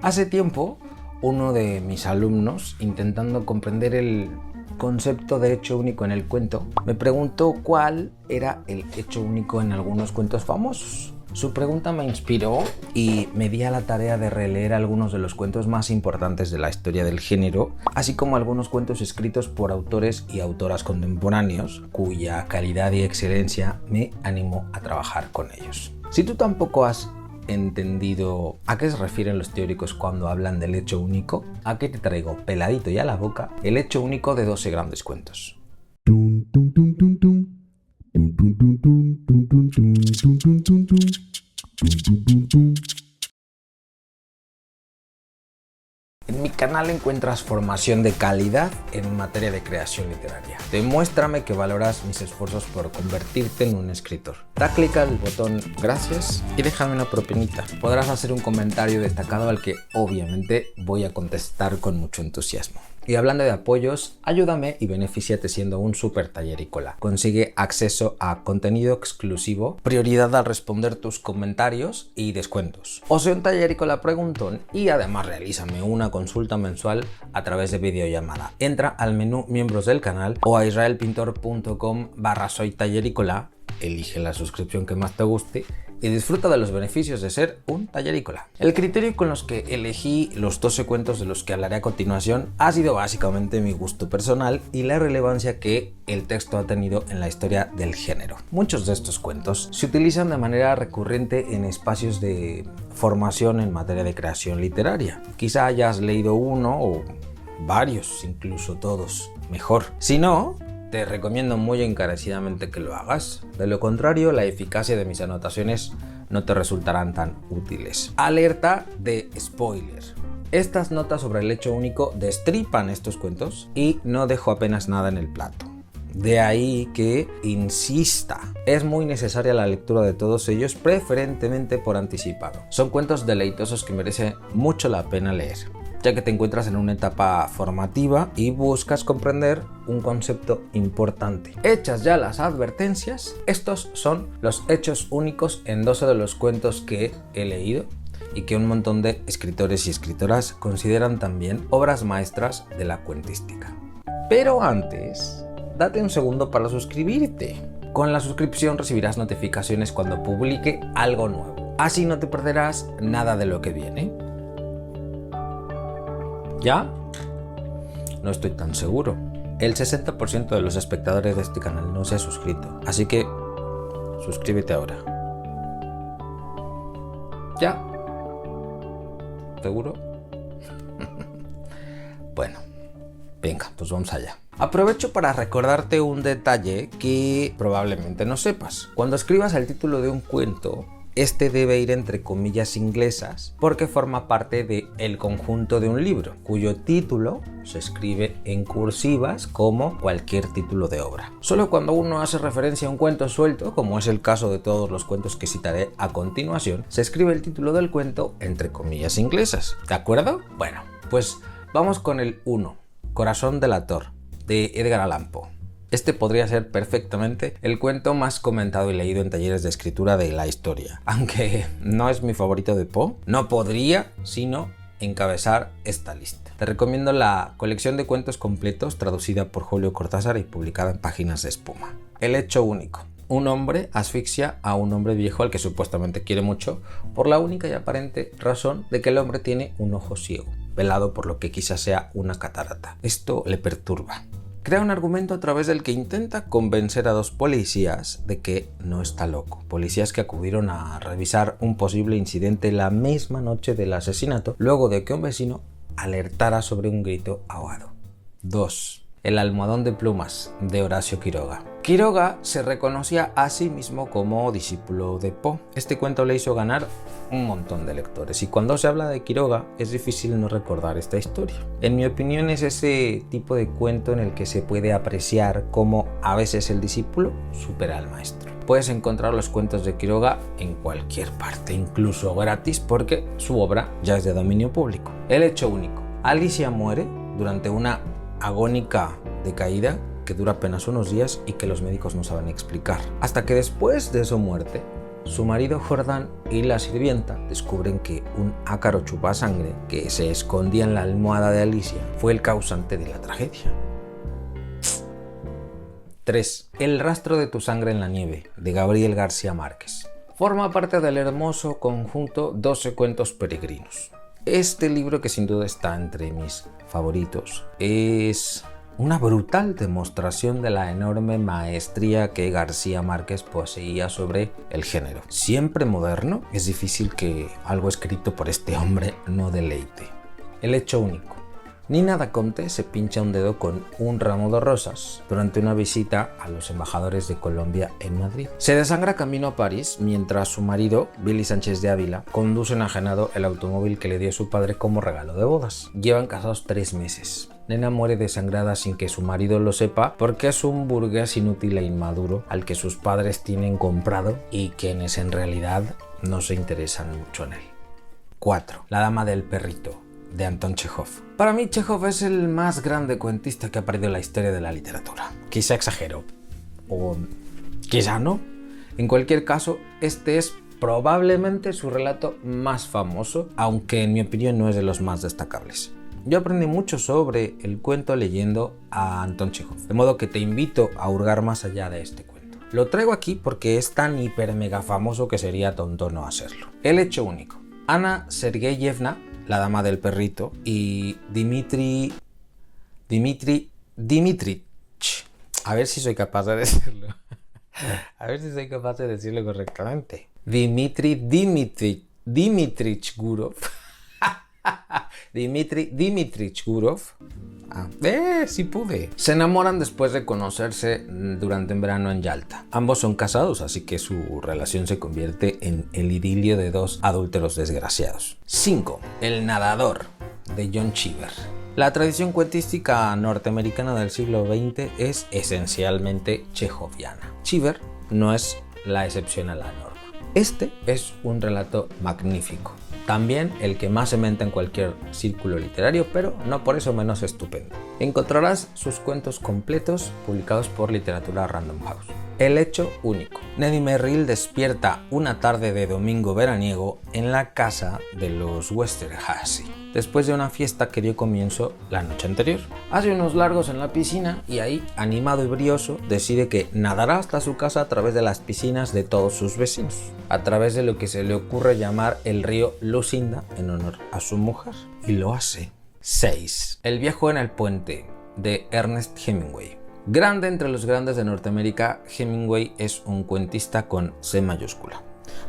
Hace tiempo, uno de mis alumnos, intentando comprender el concepto de hecho único en el cuento, me preguntó cuál era el hecho único en algunos cuentos famosos. Su pregunta me inspiró y me di a la tarea de releer algunos de los cuentos más importantes de la historia del género, así como algunos cuentos escritos por autores y autoras contemporáneos, cuya calidad y excelencia me animó a trabajar con ellos. Si tú tampoco has entendido a qué se refieren los teóricos cuando hablan del hecho único, aquí te traigo peladito y a la boca el hecho único de 12 grandes cuentos. En mi canal encuentras formación de calidad en materia de creación literaria. Demuéstrame que valoras mis esfuerzos por convertirte en un escritor. Da clic al botón gracias y déjame una propinita. Podrás hacer un comentario destacado al que obviamente voy a contestar con mucho entusiasmo. Y hablando de apoyos, ayúdame y benefíciate siendo un super tallerícola. Consigue acceso a contenido exclusivo, prioridad al responder tus comentarios y descuentos. O sea un tallerícola preguntón y además realízame una consulta mensual a través de videollamada. Entra al menú miembros del canal o a israelpintor.com/soytallerícola, elige la suscripción que más te guste y disfruta de los beneficios de ser un tallerícola. El criterio con los que elegí los 12 cuentos de los que hablaré a continuación ha sido básicamente mi gusto personal y la relevancia que el texto ha tenido en la historia del género. Muchos de estos cuentos se utilizan de manera recurrente en espacios de formación en materia de creación literaria. Quizá hayas leído uno o varios, incluso todos, mejor. Si no, te recomiendo muy encarecidamente que lo hagas. De lo contrario, la eficacia de mis anotaciones no te resultarán tan útiles. Alerta de spoiler. Estas notas sobre el hecho único destripan estos cuentos y no dejo apenas nada en el plato. De ahí que insista, es muy necesaria la lectura de todos ellos, preferentemente por anticipado. Son cuentos deleitosos que merece mucho la pena leer, ya que te encuentras en una etapa formativa y buscas comprender un concepto importante. Hechas ya las advertencias, estos son los hechos únicos en 12 de los cuentos que he leído y que un montón de escritores y escritoras consideran también obras maestras de la cuentística. Pero antes, date un segundo para suscribirte. Con la suscripción recibirás notificaciones cuando publique algo nuevo. Así no te perderás nada de lo que viene. ¿Ya? No estoy tan seguro. El 60% de los espectadores de este canal no se ha suscrito, así que suscríbete ahora. ¿Ya? ¿Seguro? Bueno, venga, pues vamos allá. Aprovecho para recordarte un detalle que probablemente no sepas. Cuando escribas el título de un cuento, este debe ir entre comillas inglesas porque forma parte del conjunto de un libro, cuyo título se escribe en cursivas como cualquier título de obra. Solo cuando uno hace referencia a un cuento suelto, como es el caso de todos los cuentos que citaré a continuación, se escribe el título del cuento entre comillas inglesas. ¿De acuerdo? Bueno, pues vamos con el 1, Corazón delator, de Edgar Allan Poe. Este podría ser perfectamente el cuento más comentado y leído en talleres de escritura de la historia. Aunque no es mi favorito de Poe, no podría sino encabezar esta lista. Te recomiendo la colección de cuentos completos traducida por Julio Cortázar y publicada en Páginas de Espuma. El hecho único. Un hombre asfixia a un hombre viejo al que supuestamente quiere mucho por la única y aparente razón de que el hombre tiene un ojo ciego, velado por lo que quizás sea una catarata. Esto le perturba. Crea un argumento a través del que intenta convencer a dos policías de que no está loco. Policías que acudieron a revisar un posible incidente la misma noche del asesinato, luego de que un vecino alertara sobre un grito ahogado. 2. El almohadón de plumas, de Horacio Quiroga. Quiroga se reconocía a sí mismo como discípulo de Poe. Este cuento le hizo ganar un montón de lectores y cuando se habla de Quiroga es difícil no recordar esta historia. En mi opinión es ese tipo de cuento en el que se puede apreciar cómo a veces el discípulo supera al maestro. Puedes encontrar los cuentos de Quiroga en cualquier parte, incluso gratis, porque su obra ya es de dominio público. El hecho único. Alicia muere durante una agónica decaída que dura apenas unos días y que los médicos no saben explicar. Hasta que después de su muerte, Su marido Jordan y la sirvienta descubren que un ácaro chupasangre que se escondía en la almohada de Alicia fue el causante de la tragedia. 3. El rastro de tu sangre en la nieve, de Gabriel García Márquez. Forma parte del hermoso conjunto 12 cuentos peregrinos. Este libro, que sin duda está entre mis favoritos, es una brutal demostración de la enorme maestría que García Márquez poseía sobre el género. Siempre moderno, es difícil que algo escrito por este hombre no deleite. El hecho único. Nina da Conte se pincha un dedo con un ramo de rosas durante una visita a los embajadores de Colombia en Madrid. Se desangra camino a París mientras su marido, Billy Sánchez de Ávila, conduce enajenado el automóvil que le dio su padre como regalo de bodas. Llevan casados 3 meses. Nena muere desangrada sin que su marido lo sepa porque es un burgués inútil e inmaduro al que sus padres tienen comprado y quienes en realidad no se interesan mucho en él. 4. La dama del perrito, de Anton Chejov. Para mí, Chejov es el más grande cuentista que ha parido la historia de la literatura. Quizá exagero, o quizá no. En cualquier caso, este es probablemente su relato más famoso, aunque en mi opinión no es de los más destacables. Yo aprendí mucho sobre el cuento leyendo a Anton Chejov, de modo que te invito a hurgar más allá de este cuento. Lo traigo aquí porque es tan hiper mega famoso que sería tonto no hacerlo. El hecho único. Ana Sergeyevna, la dama del perrito, y Dmitri, a ver si soy capaz de decirlo. A ver si soy capaz de decirlo correctamente. Dmitri Dimitrich Gurov. Dimitrich Gurov. Sí pude. Se enamoran después de conocerse durante el verano en Yalta. Ambos son casados, así que su relación se convierte en el idilio de 2 adúlteros desgraciados. 5. El nadador, de John Cheever. La tradición cuentística norteamericana del siglo XX es esencialmente chejoviana. Cheever no es la excepción a la norma. Este es un relato magnífico. También el que más se menta en cualquier círculo literario, pero no por eso menos estupendo. Encontrarás sus cuentos completos publicados por Literatura Random House. El hecho único. Neddy Merrill despierta una tarde de domingo veraniego en la casa de los Westerhazy, después de una fiesta que dio comienzo la noche anterior. Hace unos largos en la piscina y ahí, animado y brioso, decide que nadará hasta su casa a través de las piscinas de todos sus vecinos, a través de lo que se le ocurre llamar el río Lucinda en honor a su mujer. Y lo hace. 6. El viejo en el puente, de Ernest Hemingway. Grande entre los grandes de Norteamérica, Hemingway es un cuentista con C mayúscula.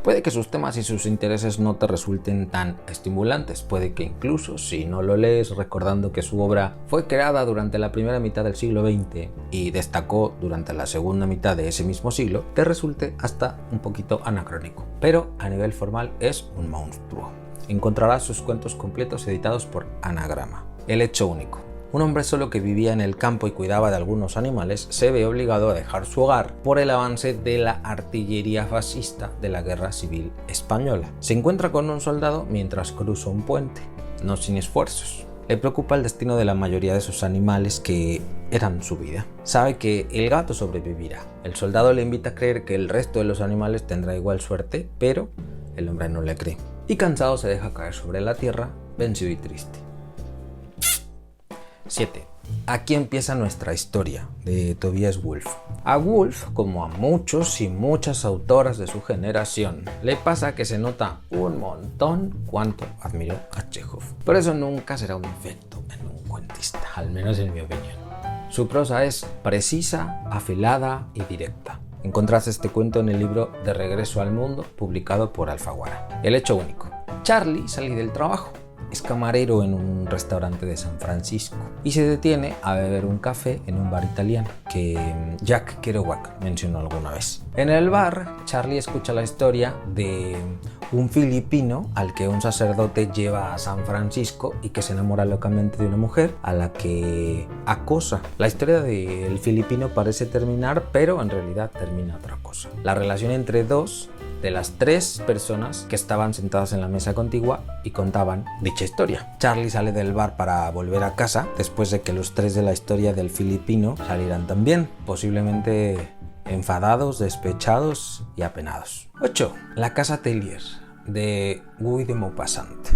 Puede que sus temas y sus intereses no te resulten tan estimulantes, puede que incluso si no lo lees recordando que su obra fue creada durante la primera mitad del siglo XX y destacó durante la segunda mitad de ese mismo siglo, te resulte hasta un poquito anacrónico. Pero a nivel formal es un monstruo. Encontrarás sus cuentos completos editados por Anagrama. El hecho único. Un hombre solo que vivía en el campo y cuidaba de algunos animales se ve obligado a dejar su hogar por el avance de la artillería fascista de la Guerra Civil Española. Se encuentra con un soldado mientras cruza un puente, no sin esfuerzos. Le preocupa el destino de la mayoría de sus animales que eran su vida. Sabe que el gato sobrevivirá. El soldado le invita a creer que el resto de los animales tendrá igual suerte, pero el hombre no le cree. Y cansado se deja caer sobre la tierra, vencido y triste. 7. Aquí empieza nuestra historia, de Tobias Wolff. A Wolff, como a muchos y muchas autoras de su generación, le pasa que se nota un montón cuánto admiró a Chejov. Pero eso nunca será un defecto en un cuentista, al menos en mi opinión. Su prosa es precisa, afilada y directa. Encontrás este cuento en el libro De regreso al mundo, publicado por Alfaguara. El hecho único. Charlie sale del trabajo. Es camarero en un restaurante de San Francisco y se detiene a beber un café en un bar italiano que Jack Kerouac mencionó alguna vez. En el bar, Charlie escucha la historia de un filipino al que un sacerdote lleva a San Francisco y que se enamora locamente de una mujer a la que acosa. La historia del filipino parece terminar, pero en realidad termina otra cosa. La relación entre dos de las 3 personas que estaban sentadas en la mesa contigua y contaban dicha historia. Charlie sale del bar para volver a casa después de que los 3 de la historia del filipino salieran también. Posiblemente enfadados, despechados y apenados. 8. La Casa Tellier, de Guy de Maupassant.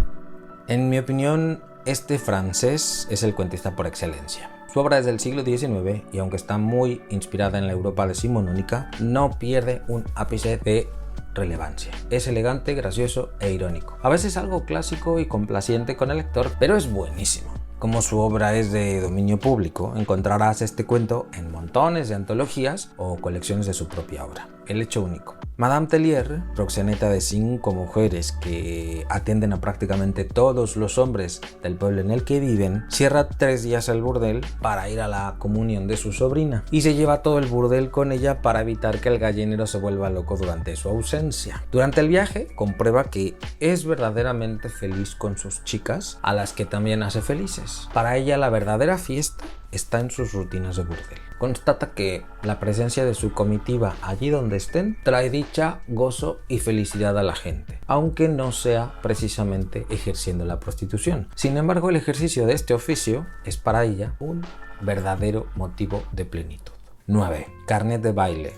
En mi opinión, este francés es el cuentista por excelencia. Su obra es del siglo XIX y aunque está muy inspirada en la Europa decimonónica, no pierde un ápice de relevancia. Es elegante, gracioso e irónico. A veces algo clásico y complaciente con el lector, pero es buenísimo. Como su obra es de dominio público, encontrarás este cuento en montones de antologías o colecciones de su propia obra. El hecho único. Madame Tellier, proxeneta de 5 mujeres que atienden a prácticamente todos los hombres del pueblo en el que viven, cierra 3 días el burdel para ir a la comunión de su sobrina y se lleva todo el burdel con ella para evitar que el gallinero se vuelva loco durante su ausencia. Durante el viaje comprueba que es verdaderamente feliz con sus chicas, a las que también hace felices. Para ella la verdadera fiesta está en sus rutinas de burdel. Constata que la presencia de su comitiva allí donde estén trae dicha, gozo y felicidad a la gente, aunque no sea precisamente ejerciendo la prostitución. Sin embargo, el ejercicio de este oficio es para ella un verdadero motivo de plenitud. 9. Carnet de baile,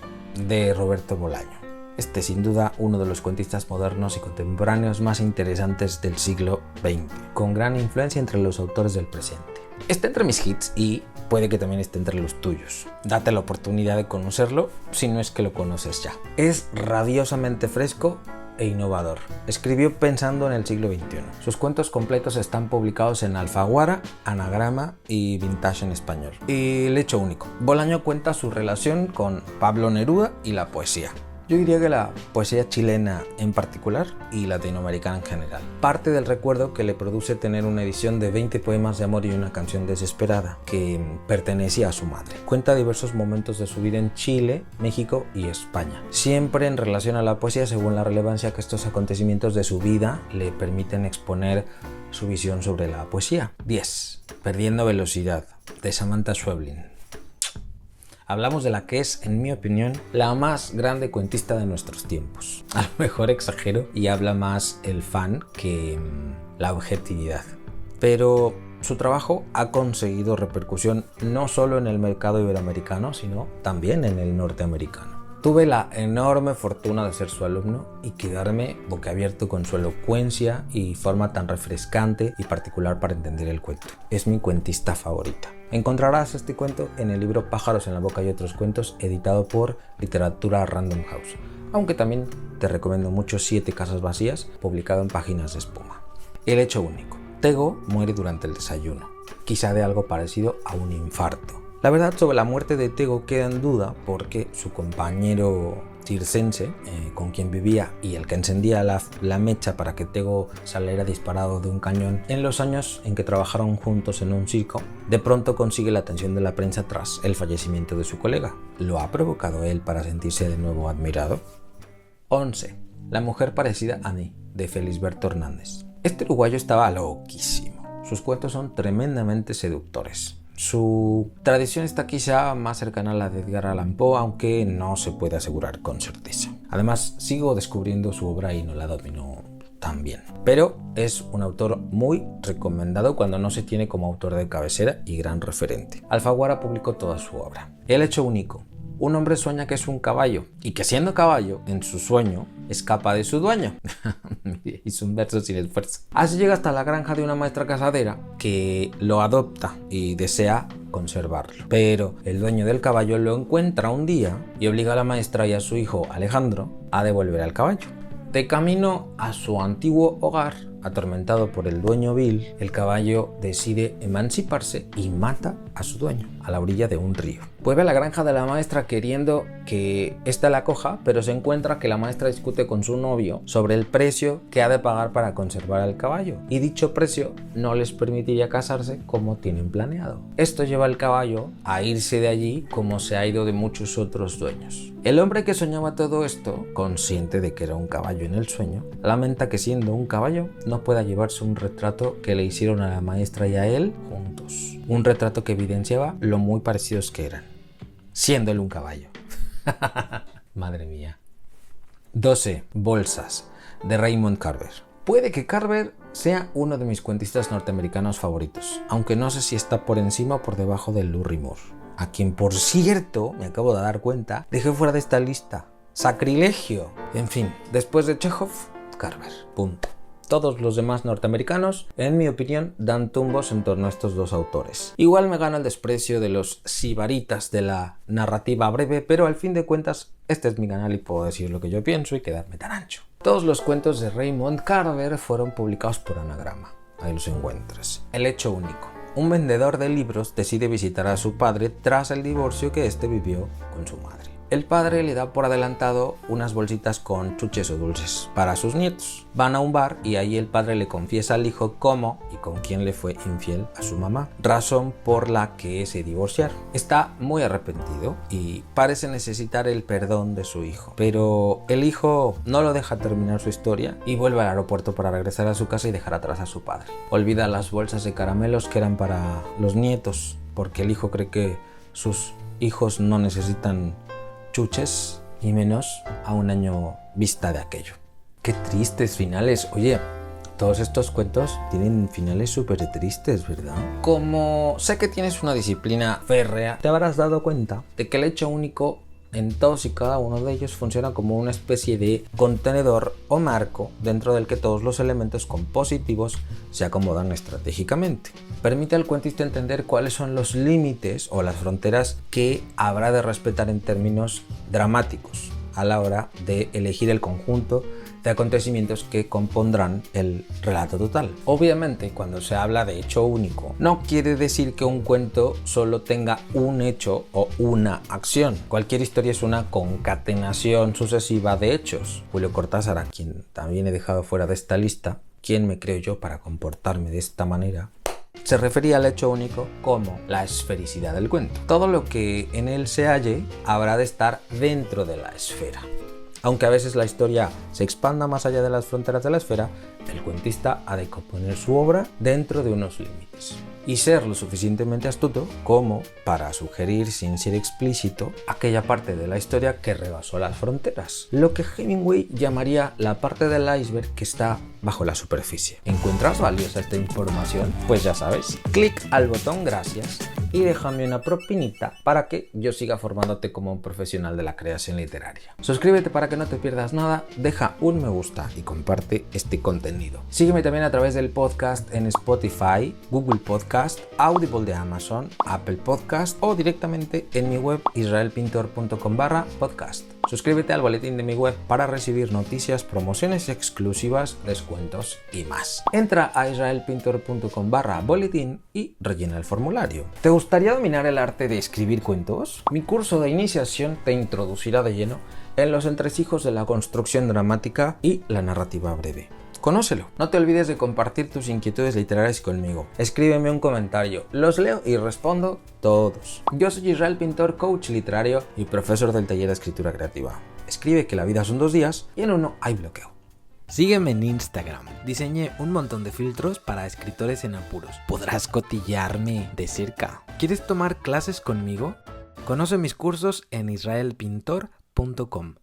de Roberto Bolaño. Este sin duda uno de los cuentistas modernos y contemporáneos más interesantes del siglo XX, con gran influencia entre los autores del presente. Está entre mis hits y puede que también esté entre los tuyos. Date la oportunidad de conocerlo si no es que lo conoces ya. Es radiosamente fresco e innovador. Escribió pensando en el siglo XXI. Sus cuentos completos están publicados en Alfaguara, Anagrama y Vintage en español. Y el hecho único. Bolaño cuenta su relación con Pablo Neruda y la poesía. Yo diría que la poesía chilena en particular y latinoamericana en general. Parte del recuerdo que le produce tener una edición de 20 poemas de amor y una canción desesperada que pertenecía a su madre. Cuenta diversos momentos de su vida en Chile, México y España. Siempre en relación a la poesía según la relevancia que estos acontecimientos de su vida le permiten exponer su visión sobre la poesía. 10. Perdiendo velocidad, de Samantha Schweblin. Hablamos de la que es, en mi opinión, la más grande cuentista de nuestros tiempos. A lo mejor exagero y habla más el fan que la objetividad. Pero su trabajo ha conseguido repercusión no solo en el mercado iberoamericano, sino también en el norteamericano. Tuve la enorme fortuna de ser su alumno y quedarme boquiabierto con su elocuencia y forma tan refrescante y particular para entender el cuento. Es mi cuentista favorita. Encontrarás este cuento en el libro Pájaros en la boca y otros cuentos, editado por Literatura Random House, aunque también te recomiendo mucho 7 casas vacías, publicado en Páginas de Espuma. El hecho único. Tego muere durante el desayuno, quizá de algo parecido a un infarto. La verdad sobre la muerte de Tego queda en duda porque su compañero circense, con quien vivía y el que encendía la mecha para que Tego saliera disparado de un cañón, en los años en que trabajaron juntos en un circo, de pronto consigue la atención de la prensa tras el fallecimiento de su colega. ¿Lo ha provocado él para sentirse de nuevo admirado? 11. La mujer parecida a mí, de Felisberto Hernández. Este uruguayo estaba loquísimo. Sus cuentos son tremendamente seductores. Su tradición está quizá más cercana a la de Edgar Allan Poe, aunque no se puede asegurar con certeza. Además, sigo descubriendo su obra y no la domino tan bien. Pero es un autor muy recomendado cuando no se tiene como autor de cabecera y gran referente. Alfaguara publicó toda su obra. El hecho único. Un hombre sueña que es un caballo y que siendo caballo, en su sueño, escapa de su dueño. Hizo un verso sin esfuerzo. Así llega hasta la granja de una maestra casadera que lo adopta y desea conservarlo. Pero el dueño del caballo lo encuentra un día y obliga a la maestra y a su hijo Alejandro a devolver al caballo. De camino a su antiguo hogar, atormentado por el dueño vil, el caballo decide emanciparse y mata a su dueño a la orilla de un río. Vuelve a la granja de la maestra queriendo que ésta la coja, pero se encuentra que la maestra discute con su novio sobre el precio que ha de pagar para conservar al caballo, y dicho precio no les permitiría casarse como tienen planeado. Esto lleva al caballo a irse de allí como se ha ido de muchos otros dueños. El hombre que soñaba todo esto, consciente de que era un caballo en el sueño, lamenta que siendo un caballo no pueda llevarse un retrato que le hicieron a la maestra y a él juntos. Un retrato que evidenciaba lo muy parecidos que eran, siendo él un caballo. Madre mía. 12. Bolsas, de Raymond Carver. Puede que Carver sea uno de mis cuentistas norteamericanos favoritos, aunque no sé si está por encima o por debajo de Lou Rimmer. a quien, por cierto, me acabo de dar cuenta, dejé fuera de esta lista. ¡Sacrilegio! En fin, después de Chekhov, Carver. Punto. Todos los demás norteamericanos, en mi opinión, dan tumbos en torno a estos dos autores. Igual me gana el desprecio de los sibaritas de la narrativa breve, pero al fin de cuentas, este es mi canal y puedo decir lo que yo pienso y quedarme tan ancho. Todos los cuentos de Raymond Carver fueron publicados por Anagrama. Ahí los encuentras. El hecho único. Un vendedor de libros decide visitar a su padre tras el divorcio que éste vivió con su madre. El padre le da por adelantado unas bolsitas con chuches o dulces para sus nietos. Van a un bar y ahí el padre le confiesa al hijo cómo y con quién le fue infiel a su mamá, razón por la que se divorciaron. Está muy arrepentido y parece necesitar el perdón de su hijo, pero el hijo no lo deja terminar su historia y vuelve al aeropuerto para regresar a su casa y dejar atrás a su padre. Olvida las bolsas de caramelos que eran para los nietos, porque el hijo cree que sus hijos no necesitan chuches y menos a un año vista de aquello. Qué tristes finales. Oye, todos estos cuentos tienen finales súper tristes, ¿verdad? Como sé que tienes una disciplina férrea, te habrás dado cuenta de que el hecho único en todos y cada uno de ellos funciona como una especie de contenedor o marco dentro del que todos los elementos compositivos se acomodan estratégicamente. Permite al cuentista entender cuáles son los límites o las fronteras que habrá de respetar en términos dramáticos a la hora de elegir el conjunto de acontecimientos que compondrán el relato total. Obviamente, cuando se habla de hecho único, no quiere decir que un cuento solo tenga un hecho o una acción. Cualquier historia es una concatenación sucesiva de hechos. Julio Cortázar, a quien también he dejado fuera de esta lista, ¿quién me creo yo para comportarme de esta manera?, se refería al hecho único como la esfericidad del cuento. Todo lo que en él se halle habrá de estar dentro de la esfera. Aunque a veces la historia se expanda más allá de las fronteras de la esfera, el cuentista ha de componer su obra dentro de unos límites y ser lo suficientemente astuto como para sugerir, sin ser explícito, aquella parte de la historia que rebasó las fronteras, lo que Hemingway llamaría la parte del iceberg que está bajo la superficie. ¿Encuentras valiosa esta información? Pues ya sabes, clic al botón gracias y déjame una propinita para que yo siga formándote como un profesional de la creación literaria. Suscríbete para que no te pierdas nada, deja un me gusta y comparte este contenido. Sígueme también a través del podcast en Spotify, Google Podcast, Audible de Amazon, Apple Podcast o directamente en mi web israelpintor.com/podcast. Suscríbete al boletín de mi web para recibir noticias, promociones exclusivas, descuentos y más. Entra a israelpintor.com/boletín y rellena el formulario. ¿Te gustaría dominar el arte de escribir cuentos? Mi curso de iniciación te introducirá de lleno en los entresijos de la construcción dramática y la narrativa breve. Conócelo. No te olvides de compartir tus inquietudes literarias conmigo. Escríbeme un comentario, los leo y respondo todos. Yo soy Israel Pintor, coach literario y profesor del taller de escritura creativa. Escribe que la vida son 2 días y en uno hay bloqueo. Sígueme en Instagram. Diseñé un montón de filtros para escritores en apuros. Podrás cotillarme de cerca. ¿Quieres tomar clases conmigo? Conoce mis cursos en israelpintor.com.